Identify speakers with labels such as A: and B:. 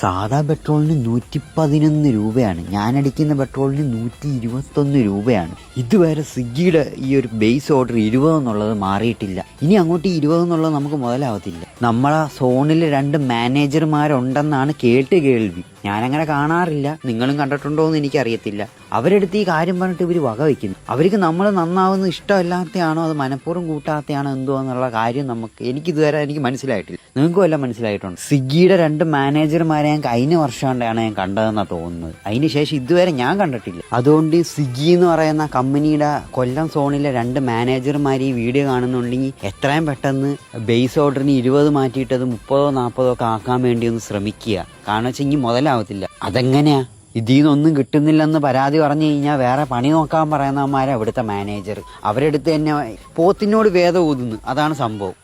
A: സാധാ പെട്രോളിന് 111 രൂപയാണ്. ഞാനടിക്കുന്ന പെട്രോളിന് 121 രൂപയാണ്. ഇതുവരെ സ്വിഗ്ഗിയുടെ ഈ ഒരു ബേസ് ഓർഡർ 20 എന്നുള്ളത് മാറിയിട്ടില്ല. ഇനി അങ്ങോട്ട് 20 എന്നുള്ളത് നമുക്ക് മുതലാവത്തില്ല. നമ്മളെ സോണിൽ 2 മാനേജർമാരുണ്ടെന്നാണ് കേൾവി. ഞാനങ്ങനെ കാണാറില്ല, നിങ്ങളും കണ്ടിട്ടുണ്ടോ എന്ന് എനിക്കറിയത്തില്ല. അവരെടുത്ത് ഈ കാര്യം പറഞ്ഞിട്ട് ഇവർ വകവയ്ക്കുന്നു. അവർക്ക് നമ്മൾ നന്നാവുന്നത് ഇഷ്ടമല്ലാത്തയാണോ അത് മനഃപൂർവ്വം കൂട്ടാത്തയാണോ എന്തോ എന്നുള്ള കാര്യം എനിക്കിതുവരെ മനസ്സിലായിട്ടില്ല. നിങ്ങൾക്കും എല്ലാം മനസ്സിലായിട്ടുണ്ട്. സ്വിഗ്ഗിയുടെ 2 മാനേജർമാരെ ഞാൻ കഴിഞ്ഞ വർഷമാണ് ഞാൻ കണ്ടതെന്നാണ് തോന്നുന്നത്. അതിന് ശേഷം ഇതുവരെ ഞാൻ കണ്ടിട്ടില്ല. അതുകൊണ്ട് സ്വിഗ്ഗി എന്ന് പറയുന്ന കമ്പനിയുടെ കൊല്ലം സോണിലെ 2 മാനേജർമാർ ഈ വീഡിയോ കാണുന്നുണ്ടെങ്കിൽ എത്രയും പെട്ടെന്ന് ബേസ് ഓർഡറിന് 20 മാറ്റിയിട്ടത് 30-40 ഒക്കെ ആക്കാൻ വേണ്ടി ഒന്ന് ശ്രമിക്കുക. കാരണം വെച്ചാൽ ഇനി മുതലാവത്തില്ല. അതെങ്ങനെയാ? ഇതിൽ നിന്നൊന്നും കിട്ടുന്നില്ലെന്ന് പരാതി പറഞ്ഞു കഴിഞ്ഞാൽ വേറെ പണി നോക്കാൻ പറയുന്നവന്മാരാണ് ഇവിടുത്തെ മാനേജർ. അവരെടുത്ത് തന്നെ പോത്തിനോട് വേദം ഊതുന്നു. അതാണ് സംഭവം.